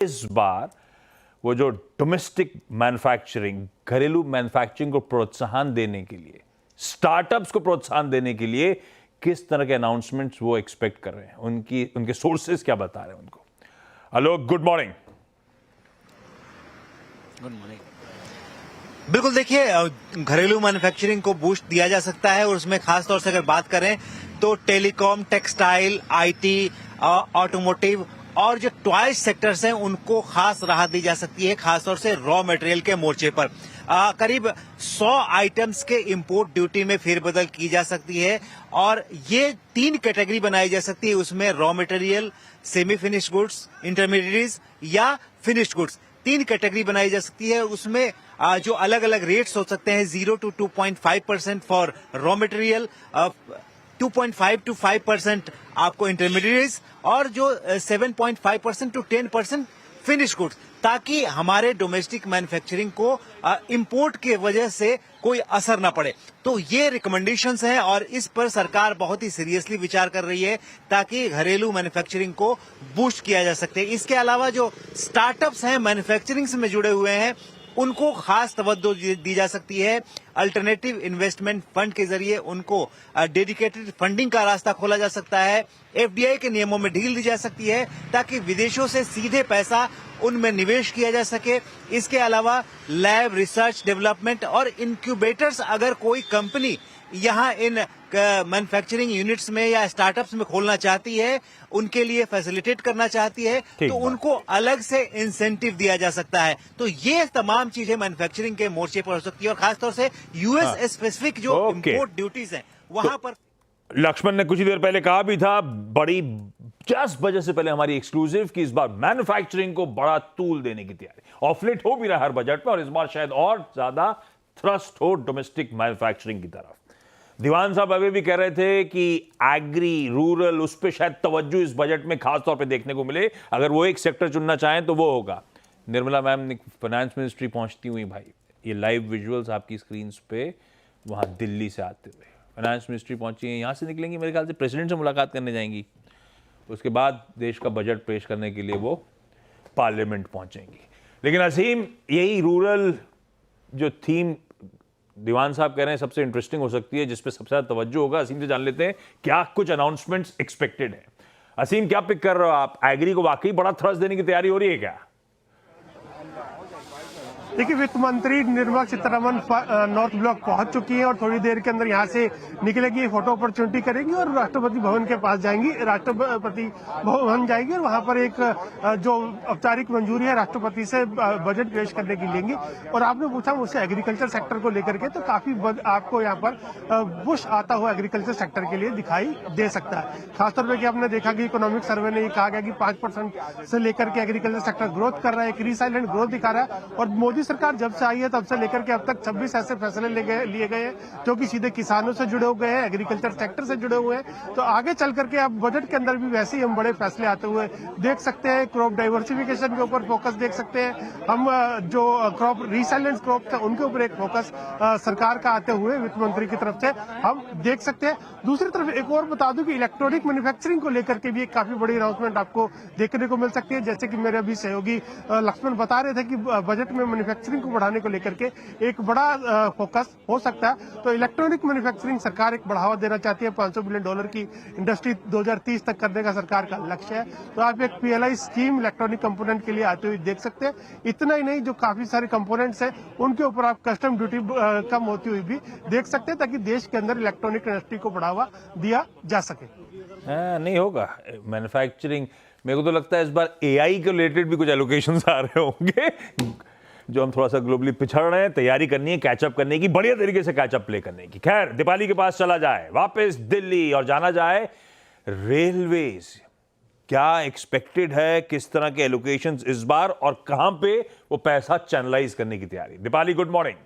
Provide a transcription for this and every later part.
इस बार वो जो डोमेस्टिक मैन्युफैक्चरिंग, घरेलू मैन्युफैक्चरिंग को प्रोत्साहन देने के लिए, स्टार्टअप्स को प्रोत्साहन देने के लिए किस तरह के अनाउंसमेंट्स वो एक्सपेक्ट कर रहे हैं, उनके सोर्सेस क्या बता रहे हैं उनको। Hello, good morning. Good morning. बिल्कुल, देखिए, घरेलू मैन्युफैक्चरिंग को बूस्ट दिया जा सकता है और उसमें खास तौर से अगर बात करें तो टेलीकॉम, टेक्सटाइल, आईटी, ऑटोमोटिव और जो टॉय सेक्टर्स हैं उनको खास राहत दी जा सकती है, खासतौर से रॉ मटेरियल के मोर्चे पर। करीब 100 आइटम्स के इंपोर्ट ड्यूटी में फेरबदल की जा सकती है और ये 3 कैटेगरी बनाई जा सकती है। उसमें raw material, semi finished goods, intermediates या फिनिश्ड गुड्स, 3 कैटेगरी बनाई जा सकती है। उसमें जो अलग अलग रेट्स हो सकते हैं, 0 to 2.5% for raw material, 2.5 to 5% आपको इंटरमीडिएट्स और जो 7.5% to 10% फिनिश गुड्स, ताकि हमारे डोमेस्टिक मैन्युफैक्चरिंग को इंपोर्ट के वजह से कोई असर न पड़े। तो ये रिकमेंडेशंस हैं और इस पर सरकार बहुत ही सीरियसली विचार कर रही है ताकि घरेलू मैन्युफैक्चरिंग को बूस्ट किया जा सके। इसके अलावा जो स्टार्टअप्स हैं मैन्युफैक्चरिंग से जुड़े हुए हैं उनको खास तवज्जो दी जा सकती है। अल्टरनेटिव इन्वेस्टमेंट फंड के जरिए उनको डेडिकेटेड फंडिंग का रास्ता खोला जा सकता है। एफडीआई के नियमों में ढील दी जा सकती है ताकि विदेशों से सीधे पैसा उनमें निवेश किया जा सके। इसके अलावा लैब, रिसर्च, डेवलपमेंट और इंक्यूबेटर्स अगर कोई कंपनी यहाँ इन मैन्युफैक्चरिंग यूनिट्स में या स्टार्टअप्स में खोलना चाहती है, उनके लिए फैसिलिटेट करना चाहती है, तो उनको अलग से इंसेंटिव दिया जा सकता है। तो ये तमाम चीजें मैन्युफैक्चरिंग के मोर्चे पर हो सकती है और खासतौर से यूएस स्पेसिफिक जो इंपोर्ट ड्यूटीज हैं वहां पर। लक्ष्मण ने कुछ ही देर पहले कहा भी था, बड़ी 10 बजे से पहले हमारी एक्सक्लूसिव की इस बार मैन्युफैक्चरिंग को बड़ा तूल देने की तैयारी ऑफलेट हो भी रहा है हर बजट में, और इस बार शायद और ज्यादा थ्रस्ट हो डोमेस्टिक मैन्युफैक्चरिंग की तरफ। दीवान साहब अभी भी कह रहे थे कि एग्री, रूरल, उस पर शायद तवज्जो इस बजट में खास तौर पे देखने को मिले। अगर वो एक सेक्टर चुनना चाहें तो वो होगा। निर्मला मैम ने फाइनेंस मिनिस्ट्री पहुंचती हुई, भाई ये लाइव विजुअल्स आपकी स्क्रीन पे, वहां दिल्ली से आते हुए फाइनेंस मिनिस्ट्री पहुंची है, यहां से निकलेंगी मेरे ख्याल से प्रेसिडेंट से मुलाकात करने जाएंगी, उसके बाद देश का बजट पेश करने के लिए वो पार्लियामेंट पहुंचेंगी। लेकिन असीम, यही रूरल जो थीम दीवान साहब कह रहे हैं सबसे इंटरेस्टिंग हो सकती है, जिसपे सबसे ज्यादा तवज्जो होगा। असीम से जान लेते हैं क्या कुछ अनाउंसमेंट्स एक्सपेक्टेड है। असीम, क्या पिक कर रहे हो आप? एग्री को वाकई बड़ा थ्रस्ट देने की तैयारी हो रही है क्या? देखिए, वित्त मंत्री निर्मला सीतारमण नॉर्थ ब्लॉक पहुंच चुकी हैं और थोड़ी देर के अंदर यहां से निकलेगी, फोटो अपॉर्चुनिटी करेंगी और राष्ट्रपति भवन के पास जाएंगी, राष्ट्रपति भवन जाएंगी और वहां पर एक जो औपचारिक मंजूरी है राष्ट्रपति से बजट पेश करने की लेंगी। और आपने पूछा मुझसे एग्रीकल्चर सेक्टर को लेकर के, तो काफी आपको यहाँ पर पुश आता हुआ एग्रीकल्चर सेक्टर के लिए दिखाई दे सकता है। खासतौर पर आपने देखा कि इकोनॉमिक सर्वे ने कहा गया कि 5% से लेकर के एग्रीकल्चर सेक्टर ग्रोथ कर रहा है, एक रीसाइलेंट ग्रोथ दिखा रहा है। और मोदी सरकार जब से आई है तब से लेकर के अब तक 26 ऐसे फैसले लिए गए हैं जो कि सीधे किसानों से जुड़े हुए हैं, एग्रीकल्चर सेक्टर से जुड़े हुए हैं। तो आगे चल करके अब बजट के अंदर भी वैसे ही हम बड़े फैसले आते हुए देख सकते हैं। क्रॉप डाइवर्सिफिकेशन के ऊपर फोकस देख सकते हैं हम, जो क्रॉप रीसाइलेंट क्रॉप थे उनके ऊपर एक फोकस सरकार का आते हुए वित्त मंत्री की तरफ से हम देख सकते हैं। दूसरी तरफ एक और बता दूं कि इलेक्ट्रॉनिक मैन्युफैक्चरिंग को लेकर के भी एक काफी बड़ी अनाउंसमेंट आपको देखने को मिल सकती है। जैसे कि मेरे अभी सहयोगी लक्ष्मण बता रहे थे कि बजट में मैन्युफैक्चरिंग को बढ़ाने को लेकर के एक बड़ा फोकस हो सकता है। तो इलेक्ट्रॉनिक मैन्युफैक्चरिंग सरकार एक बढ़ावा देना चाहती है, $500 बिलियन की इंडस्ट्री 2030 तक करने का सरकार का लक्ष्य है। तो आप एक PLI स्कीम इलेक्ट्रॉनिक कंपोनेंट के लिए आते हुए देख सकते हैं। इतना ही नहीं, जो काफी सारे कंपोनेंट्स हैं उनके ऊपर आप कस्टम ड्यूटी कम होती हुई भी देख सकते हैं, ताकि देश के अंदर इलेक्ट्रॉनिक इंडस्ट्री को बढ़ावा दिया जा सके। नहीं होगा मैन्युफैक्चरिंग। मेरे को तो लगता है इस बार AI के रिलेटेड भी कुछ एलोकेशंस आ रहे होंगे, जो हम थोड़ा सा ग्लोबली पिछड़ रहे हैं, तैयारी करनी है कैचअप करने की, बढ़िया तरीके से कैचअप प्ले करने की। खैर, दीपाली के पास चला जाए वापस दिल्ली और जाना जाए रेलवेज। क्या एक्सपेक्टेड है, किस तरह के एलोकेशंस इस बार और कहां पे वो पैसा चैनलाइज करने की तैयारी? Deepali, good morning.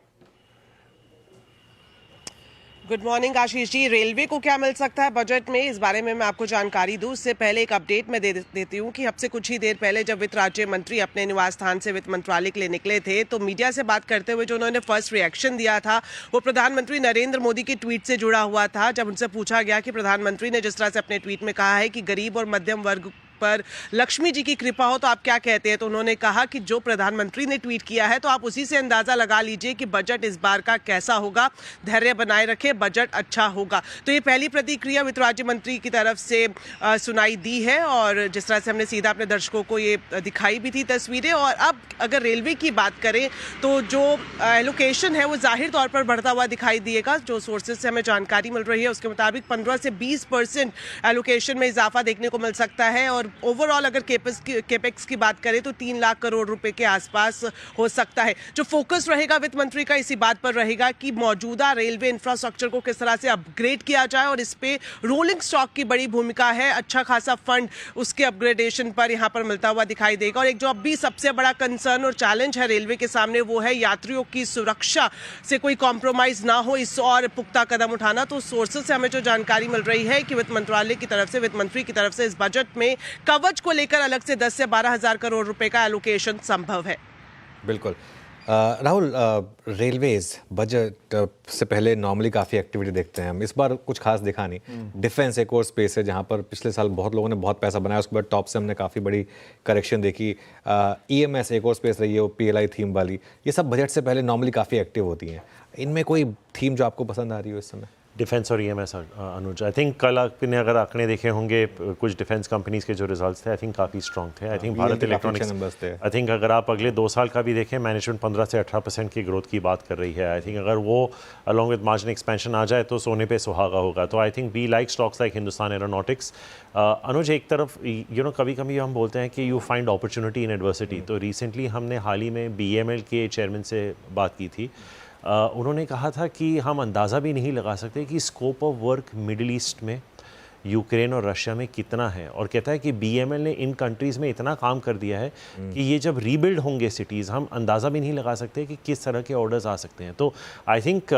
Good morning Ashish ji. Railway को क्या मिल सकता है बजट में, इस बारे में मैं आपको जानकारी दूं। उससे पहले एक अपडेट मैं देती हूं कि अब से कुछ ही देर पहले जब वित्त राज्य मंत्री अपने निवास स्थान से वित्त मंत्रालय के लिए निकले थे, तो मीडिया से बात करते हुए जो उन्होंने फर्स्ट रिएक्शन दिया था वो प्रधानमंत्री नरेंद्र मोदी की ट्वीट से जुड़ा हुआ था। जब उनसे पूछा गया कि प्रधानमंत्री ने जिस तरह से अपने ट्वीट में कहा है कि गरीब और मध्यम वर्ग पर लक्ष्मी जी की कृपा हो, तो आप क्या कहते हैं? तो उन्होंने कहा कि जो प्रधानमंत्री ने ट्वीट किया है तो आप उसी से अंदाजा लगा लीजिए कि बजट इस बार का कैसा होगा। धैर्य बनाए रखे, बजट अच्छा होगा। तो ये पहली प्रतिक्रिया वित्त राज्य मंत्री की तरफ से सुनाई दी है, और जिस तरह से हमने सीधा अपने दर्शकों को ये दिखाई भी थी तस्वीरें। और अब अगर रेलवे की बात करें तो जो एलोकेशन है वो जाहिर तौर पर बढ़ता हुआ दिखाई दिएगा। जो सोर्सेज से हमें जानकारी मिल रही है उसके मुताबिक 15 से 20% एलोकेशन में इजाफा देखने को मिल सकता है, और ओवरऑल अगर केपेक्स की बात करें तो 3 लाख करोड़ रुपए के आसपास हो सकता है। जो फोकस रहेगा वित्त मंत्री का इसी बात पर रहेगा कि मौजूदा रेलवे इंफ्रास्ट्रक्चर को किस तरह से अपग्रेड किया जाए, और इस पे रोलिंग स्टॉक की बड़ी भूमिका है। अच्छा खासा फंड उसके अपग्रेडेशन पर यहाँ पर मिलता हुआ दिखाई देगा। और एक जो अब भी सबसे बड़ा कंसर्न और चैलेंज है रेलवे के सामने वो है यात्रियों की सुरक्षा से कोई कॉम्प्रोमाइज ना हो, इस और पुख्ता कदम उठाना। तो सोर्सेज से हमें जो जानकारी मिल रही है कि वित्त मंत्रालय की तरफ से, वित्त मंत्री की तरफ से इस बजट में कवच को लेकर अलग से 10 से 12 हजार करोड़ रुपए का एलोकेशन संभव है। बिल्कुल। राहुल, रेलवेज बजट से पहले नॉर्मली काफ़ी एक्टिविटी देखते हैं हम। इस बार कुछ खास दिखा नहीं। डिफेंस एक और स्पेस है जहाँ पर पिछले साल बहुत लोगों ने बहुत पैसा बनाया, उसके बाद टॉप से हमने काफ़ी बड़ी करेक्शन देखी। EMS एक और स्पेस रही है, वो PLI थीम वाली। ये सब बजट से पहले नॉर्मली काफ़ी एक्टिव होती हैं। इनमें कोई थीम जो आपको पसंद आ रही हो इस समय? डिफेंस और EMS अनुज, आई थिंक कल आपने अगर आंकड़े देखे होंगे कुछ डिफेंस कंपनीज के जो रिजल्ट्स थे, आई थिंक काफ़ी स्ट्रॉन्ग थे। I think Bharat electronics, I think अगर आप अगले 2 साल का भी देखें, मैनेजमेंट 15 से 18% की ग्रोथ की बात कर रही है। आई थिंक अगर वो अलॉन्ग विद मार्जिन एक्सपेंशन आ जाए तो सोने पे सुहागा होगा। तो I think we like stocks like Hindustan aeronautics. Anuj, एक तरफ कभी कभी हम बोलते हैं कि you find opportunity in adversity. तो रिसेंटली हमने हाल ही में BML के चेयरमैन से बात की थी। उन्होंने कहा था कि हम अंदाज़ा भी नहीं लगा सकते कि scope of work middle east में, यूक्रेन और रशिया में कितना है। और कहता है कि BML ने इन कंट्रीज़ में इतना काम कर दिया है कि ये जब रीबिल्ड होंगे सिटीज़, हम अंदाज़ा भी नहीं लगा सकते कि किस तरह के ऑर्डर्स आ सकते हैं। तो आई थिंक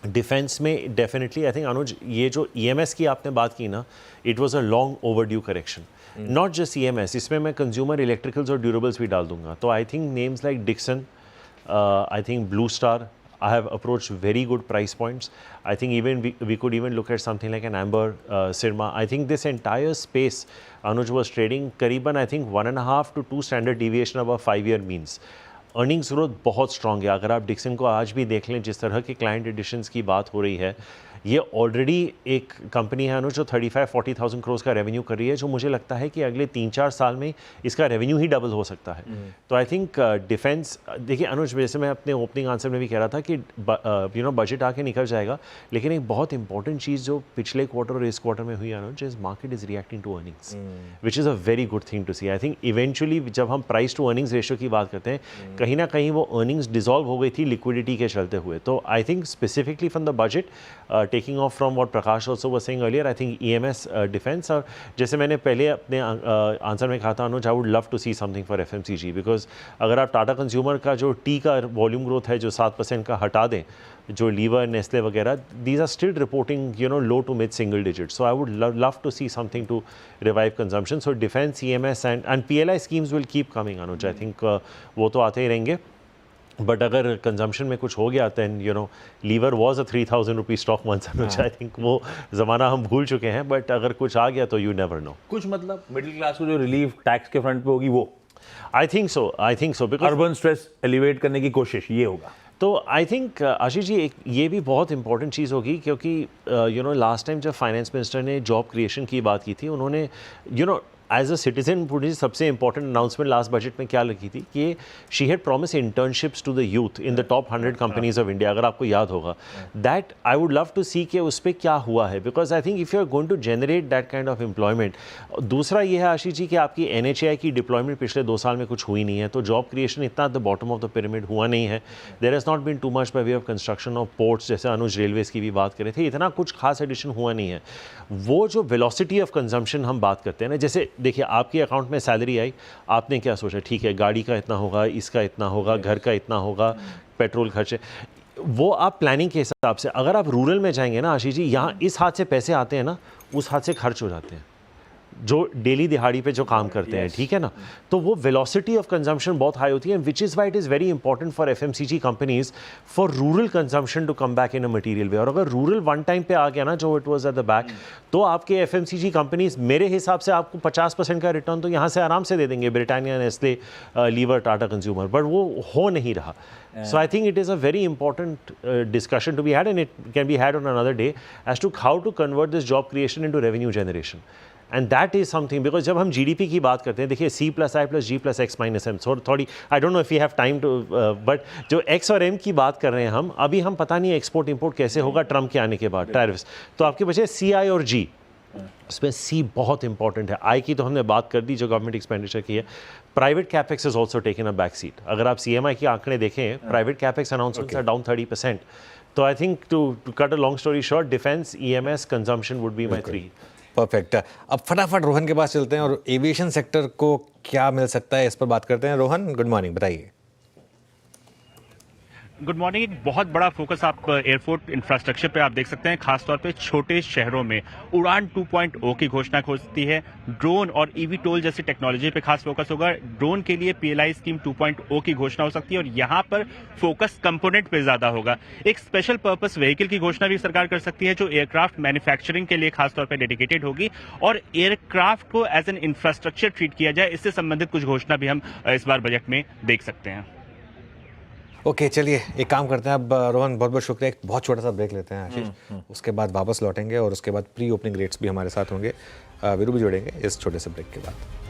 डिफेंस में डेफिनेटली, आई थिंक अनुज, ये जो EMS की आपने बात की ना, it was a long overdue correction. Not just EMS, इसमें मैं कंज्यूमर इलेक्ट्रिकल्स और ड्यूरेबल्स भी डाल दूंगा। तो I think names like Dixon, I think Blue Star, I have approached very good price points. I think even we could even look at something like an Amber, Sirma. I think this entire space, Anuj, was trading करीबन I think 1.5 to 2 standard deviation above 5-year means. Earnings growth बहुत strong है। अगर आप Dixon को आज भी देख लें, जिस तरह के क्लाइंट एडिशंस की बात हो रही है, ये ऑलरेडी एक कंपनी है अनुज जो 35-40,000 करोड़ का रेवेन्यू कर रही है, जो मुझे लगता है कि अगले 3-4 साल में इसका रेवेन्यू ही डबल हो सकता है। तो आई थिंक डिफेंस, देखिए अनुज, जैसे मैं अपने ओपनिंग आंसर में भी कह रहा था कि बजट आके निकल जाएगा, लेकिन एक बहुत इंपॉर्टेंट चीज़ जो पिछले क्वार्टर और इस क्वार्टर में हुई Anuj, is market is reacting to earnings, which is a very good thing to see. I think eventually जब हम प्राइस टू अर्निंग्स रेशियो की बात करते हैं, कहीं ना कहीं वो अर्निंग्स डिजॉल्व हो गई थी लिक्विडिटी के चलते हुए। तो I think specifically from the budget, taking off from what Prakash also was saying earlier, I think EMS, defence, और जैसे मैंने पहले अपने आंसर में कहा था Anuj, I would love to see something for FMCG, because अगर आप टाटा कंज्यूमर का जो टी का वॉल्यूम ग्रोथ है जो 7% का हटा दें, जो लीवर, नेस्ले वगैरह, these are still reporting low to mid single digit. So I would love to see something to revive consumption. So defence, EMS and PLI schemes will keep coming Anuj. I think वो तो आते ही रहेंगे, but अगर consumption में कुछ हो गया then Lever was a 3,000 rupee stock once Anuj. I think वो ज़माना हम भूल चुके हैं, बट अगर कुछ आ गया तो यू नेवर नो। कुछ मतलब मिडिल क्लास को जो रिलीफ टैक्स के फ्रंट पे होगी वो, I think so because urban stress elevate करने की कोशिश ये होगा। तो आई थिंक आशीष जी, एक ये भी बहुत इंपॉर्टेंट चीज़ होगी, क्योंकि लास्ट टाइम जब फाइनेंस मिनिस्टर ने जॉब क्रिएशन की बात की थी, उन्होंने एज अ सिटीजन मुझे सबसे इंपॉर्टेंट अनाउंसमेंट लास्ट बजट में क्या लगी थी कि she had promise internships to the youth in the top 100 companies of India, अगर आपको याद होगा। That I would love to see कि उस पर क्या हुआ है, because I think if you are going to generate that kind of employment. दूसरा ये है आशीष जी कि आपकी NHAI की डिप्लॉयमेंट पिछले 2 साल में कुछ हुई नहीं है, तो जॉब क्रिएशन इतना the bottom of the pyramid हुआ नहीं है। There has not been too much by way of construction of ports, जैसे अनुज रेलवेज की भी बात करे थे, इतना कुछ खास एडिशन हुआ नहीं है। वो जो वेलोसिटी ऑफ कंजम्पशन हम बात करते हैं ना, जैसे देखिए आपके अकाउंट में सैलरी आई, आपने क्या सोचा, ठीक है गाड़ी का इतना होगा, इसका इतना होगा, घर का इतना होगा, पेट्रोल खर्चे, वो आप प्लानिंग के हिसाब से। अगर आप रूरल में जाएंगे ना आशीष जी, यहाँ इस हाथ से पैसे आते हैं ना, उस हाथ से खर्च हो जाते हैं। जो डेली दिहाड़ी पे जो काम करते हैं, ठीक है ना, तो वो वेलोसिटी ऑफ कंजम्पशन बहुत हाई होती है, which is why it is very important for FMCG companies for rural consumption to come back in a material way. और अगर रूरल वन टाइम पे आ गया ना, जो it was at the back, तो आपके एफएमसीजी कंपनीज मेरे हिसाब से आपको 50% का रिटर्न तो यहाँ से आराम से दे देंगे, Britannia, Nestle, Lever, Tata consumer, but वो हो नहीं रहा। So I think it is a very important discussion to be had, and it can be had on another day as to how to convert this job creation into revenue generation. And that is something, because जब हम GDP की बात करते हैं, देखिए C plus I plus G plus X minus M, थोड़ी I don't know if we have time to but जो X और M की बात कर रहे हैं हम, अभी हम पता नहीं एक्सपोर्ट इंपोर्ट कैसे होगा ट्रम्प के आने के बाद, टैरिफ्स, तो आपके बचे C, I और G। उसमें C बहुत इंपॉर्टेंट है, I की तो हमने बात कर दी जो गवर्नमेंट एक्सपेंडिचर की है। Private capex is also taken a back seat. अगर आप CMI की आंकड़े देखें, private capex announcements are down 30%। तो I think to cut a long story short, defence, EMS, consumption would be my 3। Perfect. अब फटाफट रोहन के पास चलते हैं और एविएशन सेक्टर को क्या मिल सकता है इस पर बात करते हैं। रोहन, गुड मॉर्निंग, बताइए। Good morning. एक बहुत बड़ा फोकस आप एयरपोर्ट इंफ्रास्ट्रक्चर पे आप देख सकते हैं, खासतौर पे छोटे शहरों में उड़ान 2.0 की घोषणा होती है। ड्रोन और eVTOL जैसी टेक्नोलॉजी पे खास फोकस होगा। ड्रोन के लिए PLI स्कीम 2.0 की घोषणा हो सकती है और यहाँ पर फोकस कंपोनेंट पे ज्यादा होगा। एक स्पेशल पर्पस व्हीकल की घोषणा भी सरकार कर सकती है जो एयरक्राफ्ट मैन्युफैक्चरिंग के लिए खासतौर पर डेडिकेटेड होगी और एयरक्राफ्ट को एज एन इंफ्रास्ट्रक्चर ट्रीट किया जाए, इससे संबंधित कुछ घोषणा भी हम इस बार बजट में देख सकते हैं। ओके, चलिए एक काम करते हैं अब। रोहन, बहुत बहुत शुक्रिया। एक बहुत छोटा सा ब्रेक लेते हैं आशीष, उसके बाद वापस लौटेंगे और उसके बाद प्री ओपनिंग रेट्स भी हमारे साथ होंगे। वीरू भी जुड़ेंगे इस छोटे से ब्रेक के बाद।